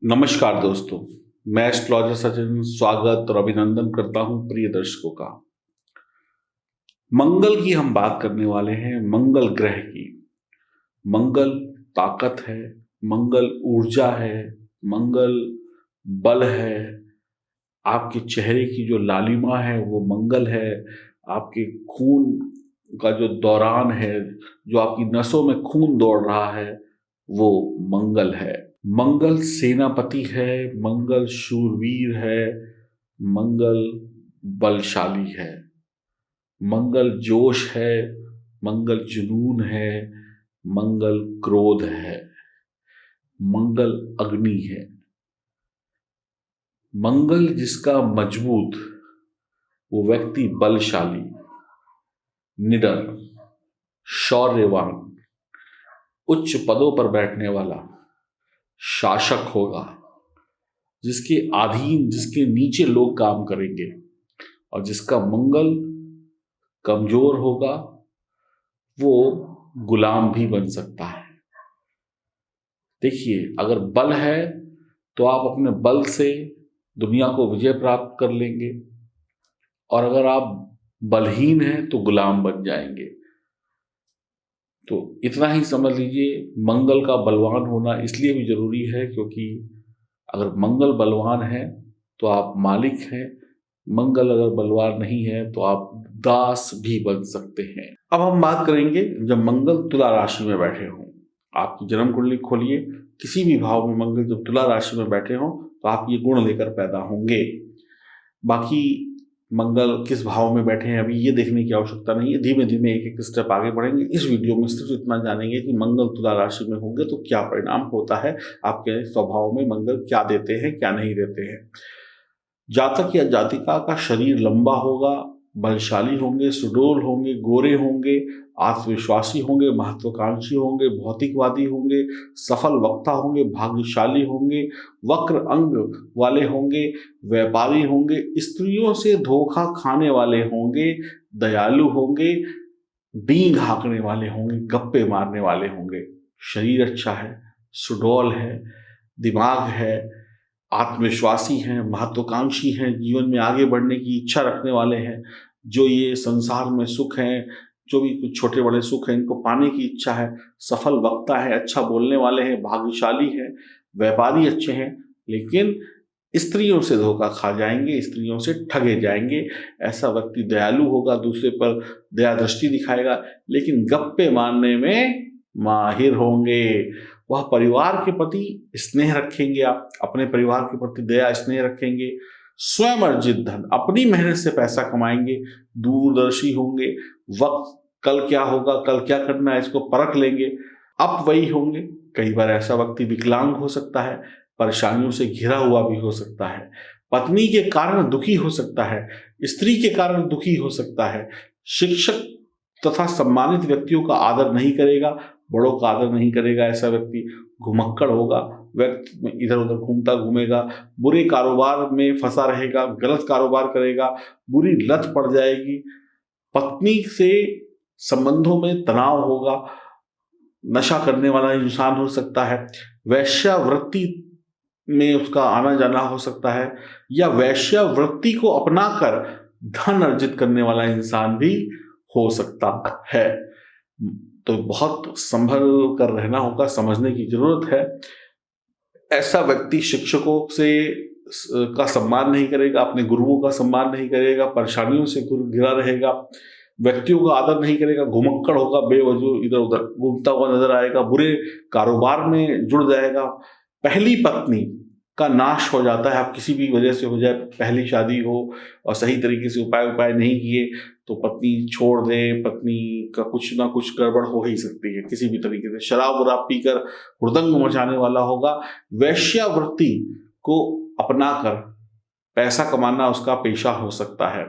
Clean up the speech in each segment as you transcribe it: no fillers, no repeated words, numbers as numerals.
नमस्कार दोस्तों, मैं एस्ट्रोलॉजर सचिन स्वागत और अभिनंदन करता हूं प्रिय दर्शकों का। मंगल की हम बात करने वाले हैं, मंगल ग्रह की। मंगल ताकत है, मंगल ऊर्जा है, मंगल बल है। आपके चेहरे की जो लालिमा है वो मंगल है। आपके खून का जो दौरान है, जो आपकी नसों में खून दौड़ रहा है, वो मंगल है। मंगल सेनापति है, मंगल शूरवीर है, मंगल बलशाली है, मंगल जोश है, मंगल जुनून है, मंगल क्रोध है, मंगल अग्नि है। मंगल जिसका मजबूत, वो व्यक्ति बलशाली, निडर, शौर्यवान, उच्च पदों पर बैठने वाला शासक होगा, जिसके अधीन, जिसके नीचे लोग काम करेंगे। और जिसका मंगल कमजोर होगा वो गुलाम भी बन सकता है। देखिए, अगर बल है तो आप अपने बल से दुनिया को विजय प्राप्त कर लेंगे, और अगर आप बलहीन हैं तो गुलाम बन जाएंगे। तो इतना ही समझ लीजिए, मंगल का बलवान होना इसलिए भी जरूरी है क्योंकि अगर मंगल बलवान है तो आप मालिक हैं, मंगल अगर बलवान नहीं है तो आप दास भी बन सकते हैं। अब हम बात करेंगे जब मंगल तुला राशि में बैठे हों। आपकी जन्म कुंडली खोलिए, किसी भी भाव में मंगल जब तुला राशि में बैठे हों तो आप ये गुण लेकर पैदा होंगे। बाकी मंगल किस भाव में बैठे हैं अभी ये देखने की आवश्यकता नहीं है, धीमे धीमे एक एक स्टेप आगे बढ़ेंगे। इस वीडियो में सिर्फ इतना जानेंगे कि मंगल तुला राशि में होंगे तो क्या परिणाम होता है, आपके स्वभाव में मंगल क्या देते हैं, क्या नहीं देते हैं। जातक या जातिका का शरीर लंबा होगा, बलशाली होंगे, सुडौल होंगे, गोरे होंगे, आत्मविश्वासी होंगे, महत्वाकांक्षी होंगे, भौतिकवादी होंगे, सफल वक्ता होंगे, भाग्यशाली होंगे, वक्र अंग वाले होंगे, व्यापारी होंगे, स्त्रियों से धोखा खाने वाले होंगे, दयालु होंगे, डींग हाँकने वाले होंगे, गप्पे मारने वाले होंगे। शरीर अच्छा है, सुडौल है, दिमाग है, आत्मविश्वासी हैं, महत्वाकांक्षी हैं, जीवन में आगे बढ़ने की इच्छा रखने वाले हैं। जो ये संसार में सुख हैं, जो भी कुछ छोटे बड़े सुख हैं, इनको पाने की इच्छा है। सफल वक्ता है, अच्छा बोलने वाले हैं, भाग्यशाली हैं, व्यापारी अच्छे हैं, लेकिन स्त्रियों से धोखा खा जाएंगे, स्त्रियों से ठगे जाएंगे। ऐसा व्यक्ति दयालु होगा, दूसरे पर दया दृष्टि दिखाएगा, लेकिन गप्पे मारने में माहिर होंगे। वह परिवार के प्रति स्नेह रखेंगे, आप अपने परिवार के प्रति दया स्नेह रखेंगे। स्वयं अर्जित धन, अपनी मेहनत से पैसा कमाएंगे, दूरदर्शी होंगे, वक्त कल क्या होगा, कल क्या करना है इसको परख लेंगे, अपव्ययी होंगे। कई बार ऐसा व्यक्ति विकलांग हो सकता है, परेशानियों से घिरा हुआ भी हो सकता है, पत्नी के कारण दुखी हो सकता है, स्त्री के कारण दुखी हो सकता है, शिक्षक तथा सम्मानित व्यक्तियों का आदर नहीं करेगा, बड़ों का आदर नहीं करेगा। ऐसा व्यक्ति घुमक्कड़ होगा, व्यक्ति इधर उधर घूमता घूमेगा, बुरे कारोबार में फंसा रहेगा, गलत कारोबार करेगा, बुरी लत पड़ जाएगी, पत्नी से संबंधों में तनाव होगा, नशा करने वाला इंसान हो सकता है, वैश्यावृत्ति में उसका आना जाना हो सकता है, या वैश्यावृत्ति को अपनाकर धन अर्जित करने वाला इंसान भी हो सकता है। तो बहुत संभल कर रहना होगा, समझने की जरूरत है। ऐसा व्यक्ति शिक्षकों से का सम्मान नहीं करेगा, अपने गुरुओं का सम्मान नहीं करेगा, परेशानियों से घिरा रहेगा, व्यक्तियों का आदर नहीं करेगा, घुमक्कड़ होगा, बेवजह इधर उधर घूमता हुआ नजर आएगा, बुरे कारोबार में जुड़ जाएगा। पहली पत्नी का नाश हो जाता है, आप किसी भी वजह से हो जाए, पहली शादी हो और सही तरीके से उपाय नहीं किए तो पत्नी छोड़ दे, पत्नी का कुछ ना कुछ गड़बड़ हो ही सकती है किसी भी तरीके से। शराब वराब पीकर हुड़दंग मचाने वाला होगा, वैश्यावृत्ति को अपनाकर पैसा कमाना उसका पेशा हो सकता है।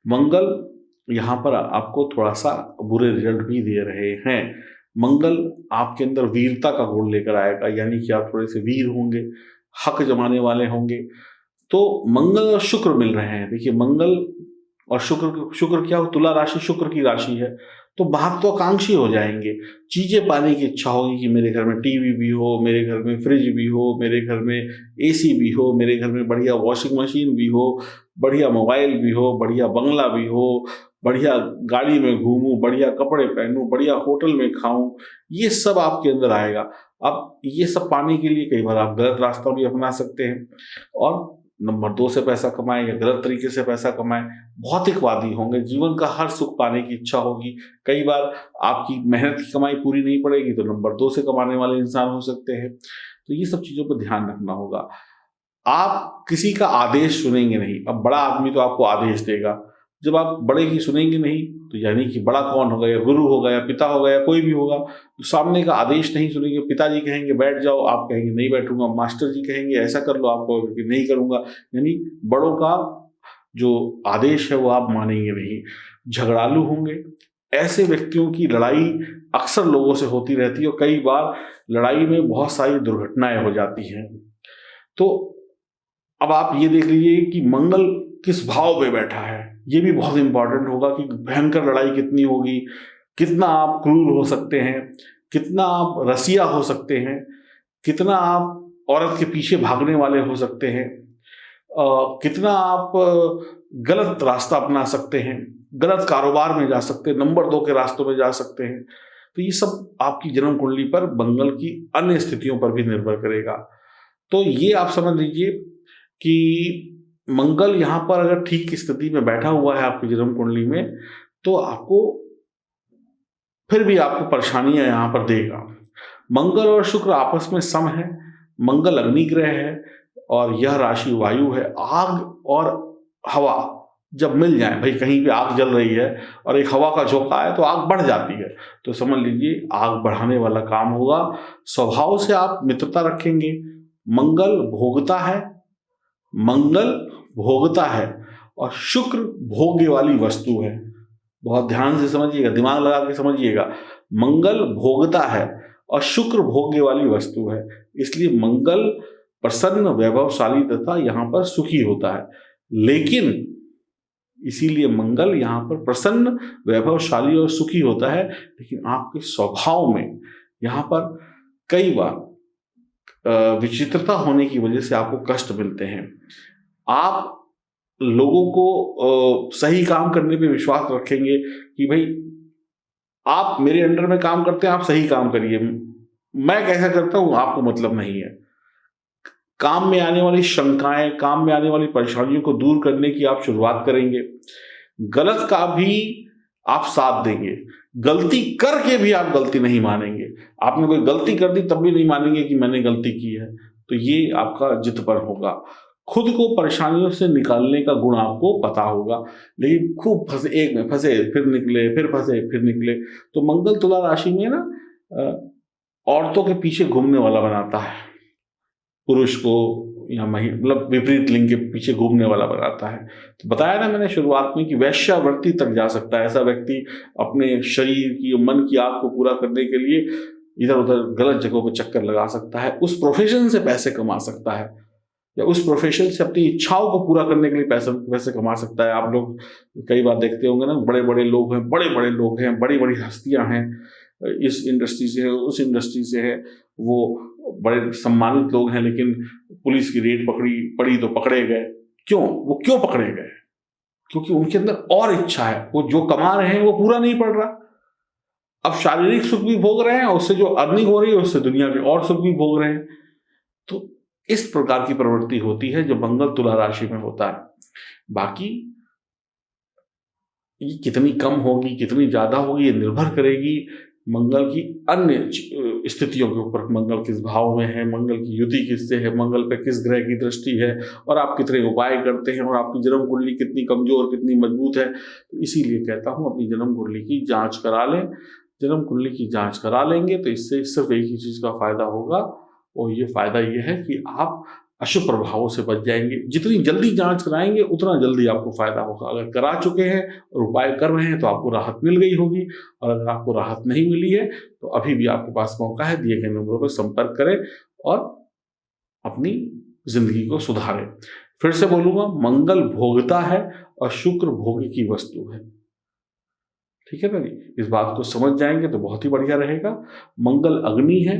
मंगल यहाँ पर आपको थोड़ा सा बुरे रिजल्ट भी दे रहे हैं। मंगल आपके अंदर वीरता का गुण लेकर आएगा, यानी कि आप थोड़े से वीर होंगे, हक जमाने वाले होंगे। तो मंगल और शुक्र मिल रहे हैं। देखिए, मंगल और शुक्र क्या हो, तुला राशि शुक्र की राशि है, तो महत्वाकांक्षी हो जाएंगे। चीज़ें पाने की इच्छा होगी कि मेरे घर में टीवी भी हो, मेरे घर में फ्रिज भी हो, मेरे घर में एसी भी हो, मेरे घर में बढ़िया वॉशिंग मशीन भी हो, बढ़िया मोबाइल भी हो, बढ़िया बंगला भी हो, बढ़िया गाड़ी में घूमूं, बढ़िया कपड़े पहनूं, बढ़िया होटल में खाऊं, ये सब आपके अंदर आएगा। अब ये सब पाने के लिए कई बार आप गलत रास्ता भी अपना सकते हैं, और नंबर 2 से पैसा कमाएं या गलत तरीके से पैसा कमाएं, भौतिकवादी होंगे, जीवन का हर सुख पाने की इच्छा होगी। कई बार आपकी मेहनत की कमाई पूरी नहीं पड़ेगी तो नंबर 2 से कमाने वाले इंसान हो सकते हैं। तो ये सब चीज़ों पर ध्यान रखना होगा। आप किसी का आदेश सुनेंगे नहीं। अब बड़ा आदमी तो आपको आदेश देगा, जब आप बड़े की सुनेंगे नहीं तो यानी कि बड़ा कौन होगा, या गुरु होगा या पिता होगा या कोई भी होगा, तो सामने का आदेश नहीं सुनेंगे। पिताजी कहेंगे बैठ जाओ, आप कहेंगे नहीं बैठूंगा, मास्टर जी कहेंगे ऐसा कर लो, आप कहोगे नहीं करूंगा, यानी बड़ों का जो आदेश है वो आप मानेंगे नहीं। झगड़ालू होंगे। ऐसे व्यक्तियों की लड़ाई अक्सर लोगों से होती रहती है और कई बार लड़ाई में बहुत सारी दुर्घटनाएं हो जाती हैं। तो अब आप ये देख लीजिए कि मंगल किस भाव में बैठा है, ये भी बहुत इंपॉर्टेंट होगा कि भयंकर लड़ाई कितनी होगी, कितना आप क्रूर हो सकते हैं, कितना आप रसिया हो सकते हैं, कितना आप औरत के पीछे भागने वाले हो सकते हैं, कितना आप गलत रास्ता अपना सकते हैं, गलत कारोबार में जा सकते हैं, नंबर 2 के रास्तों में जा सकते हैं। तो ये सब आपकी जन्म कुंडली पर मंगल की अन्य स्थितियों पर भी निर्भर करेगा। तो ये आप समझ लीजिए कि मंगल यहाँ पर अगर ठीक स्थिति में बैठा हुआ है आपकी जन्म कुंडली में, तो आपको फिर भी आपको परेशानियां यहाँ पर देगा। मंगल और शुक्र आपस में सम है। मंगल अग्नि ग्रह है और यह राशि वायु है। आग और हवा जब मिल जाए, भाई कहीं पे आग जल रही है और एक हवा का झोंका है तो आग बढ़ जाती है, तो समझ लीजिए आग बढ़ाने वाला काम होगा। स्वभाव से आप मित्रता रखेंगे। मंगल भोगता है, मंगल भोगता है और शुक्र भोग्य वाली वस्तु है। बहुत ध्यान से समझिएगा, दिमाग लगा के समझिएगा। मंगल भोगता है और शुक्र भोग्य वाली वस्तु है, इसलिए मंगल प्रसन्न, वैभवशाली तथा यहाँ पर सुखी होता है। लेकिन इसीलिए मंगल यहाँ पर प्रसन्न, वैभवशाली और सुखी होता है, लेकिन आपके स्वभाव में यहाँ पर कई बार विचित्रता होने की वजह से आपको कष्ट मिलते हैं। आप लोगों को सही काम करने पे विश्वास रखेंगे कि भाई आप मेरे अंडर में काम करते हैं, आप सही काम करिए, मैं कैसा करता हूं आपको मतलब नहीं है। काम में आने वाली शंकाएं, काम में आने वाली परेशानियों को दूर करने की आप शुरुआत करेंगे। गलत का भी आप साथ देंगे, गलती करके भी आप गलती नहीं मानेंगे। आपने कोई गलती कर दी तब भी नहीं मानेंगे कि मैंने गलती की है। तो ये आपका जिद पर होगा। खुद को परेशानियों से निकालने का गुण आपको पता होगा, लेकिन खूब फंसे, एक में फंसे फिर निकले, फिर फंसे फिर निकले। तो मंगल तुला राशि में ना औरतों के पीछे घूमने वाला बनाता है, पुरुष को या मतलब विपरीत लिंग के पीछे घूमने वाला बनाता है। तो बताया ना मैंने शुरुआत में कि वैश्यावृत्ति तक जा सकता है ऐसा व्यक्ति। अपने शरीर की, मन की आग को पूरा करने के लिए इधर उधर गलत जगहों पर चक्कर लगा सकता है। उस प्रोफेशन से पैसे कमा सकता है, या उस प्रोफेशन से अपनी इच्छाओं को पूरा करने के लिए पैसे कमा सकता है। आप लोग कई बार देखते होंगे ना, बड़े बड़े लोग हैं, बड़े बड़े लोग हैं, बड़ी बड़ी हस्तियां हैं, इस इंडस्ट्री से है, उस इंडस्ट्री से है, वो बड़े सम्मानित लोग हैं, लेकिन पुलिस की रेड पड़ी तो पकड़े गए। क्यों? वो क्यों पकड़े गए? क्योंकि उनके अंदर और इच्छा है, वो जो कमा रहे हैं वो पूरा नहीं पड़ रहा। अब शारीरिक सुख भी भोग रहे हैं, उससे जो अर्निंग हो रही है उससे दुनिया के और सुख भी भोग रहे हैं। तो इस प्रकार की प्रवृत्ति होती है जो मंगल तुला राशि में होता है। बाकी ये कितनी कम होगी, कितनी ज्यादा होगी, ये निर्भर करेगी मंगल की अन्य स्थितियों के ऊपर। मंगल किस भाव में है, मंगल की युति किससे है, मंगल पे किस ग्रह की दृष्टि है, और आप कितने उपाय करते हैं, और आपकी जन्म कुंडली कितनी कमजोर कितनी मजबूत है। तो इसीलिए कहता हूं अपनी जन्म कुंडली की जांच करा लें। जन्म कुंडली की जांच करा लेंगे तो इससे सिर्फ एक ही चीज का फायदा होगा, और ये फायदा ये है कि आप अशुभ प्रभावों से बच जाएंगे। जितनी जल्दी जांच कराएंगे उतना जल्दी आपको फायदा होगा। अगर करा चुके हैं और उपाय कर रहे हैं तो आपको राहत मिल गई होगी, और अगर आपको राहत नहीं मिली है तो अभी भी आपके पास मौका है। दिए गए नंबरों पर संपर्क करें और अपनी जिंदगी को सुधारें। फिर से बोलूंगा, मंगल भोगता है और शुक्र भोग की वस्तु है। ठीक है ना जी, इस बात को समझ जाएंगे तो बहुत ही बढ़िया रहेगा। मंगल अग्नि है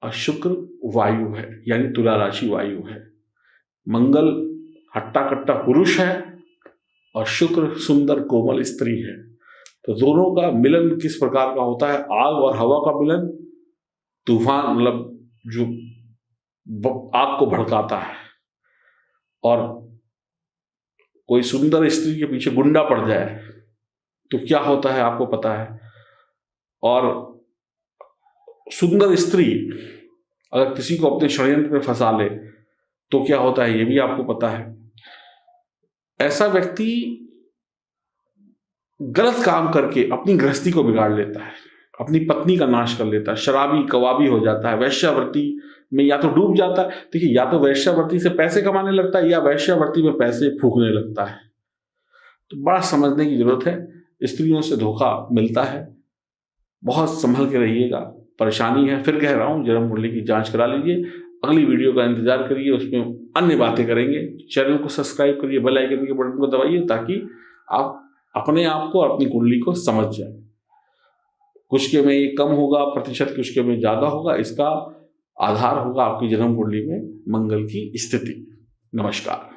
और शुक्र वायु है, यानी तुला राशि वायु है। मंगल हट्टा कट्टा पुरुष है और शुक्र सुंदर कोमल स्त्री है। तो दोनों का मिलन किस प्रकार का होता है? आग और हवा का मिलन, तूफान, मतलब जो आग को भड़काता है। और कोई सुंदर स्त्री के पीछे गुंडा पड़ जाए तो क्या होता है आपको पता है। और सुंदर स्त्री अगर किसी को अपने षड्यंत्र में फंसा ले तो क्या होता है, ये भी आपको पता है। ऐसा व्यक्ति गलत काम करके अपनी गृहस्थी को बिगाड़ लेता है, अपनी पत्नी का नाश कर लेता है, शराबी कवाबी हो जाता है, वैश्यावृत्ति में या तो डूब जाता है। देखिए, या तो वैश्यावृत्ति से पैसे कमाने लगता है या वैश्यावृत्ति में पैसे फूकने लगता है। तो बड़ा समझने की जरूरत है। स्त्रियों से धोखा मिलता है, बहुत संभल के रहिएगा। परेशानी है, फिर कह रहा हूं, जन्म कुंडली की जांच करा लीजिए। अगली वीडियो का इंतजार करिए, उसमें अन्य बातें करेंगे। चैनल को सब्सक्राइब करिए, बेल आइकन के बटन को दबाइए ताकि आप अपने आप को और अपनी कुंडली को समझ जाए। कुछ के में ये कम होगा प्रतिशत, कुछ के में ज्यादा होगा। इसका आधार होगा आपकी जन्म कुंडली में मंगल की स्थिति। नमस्कार।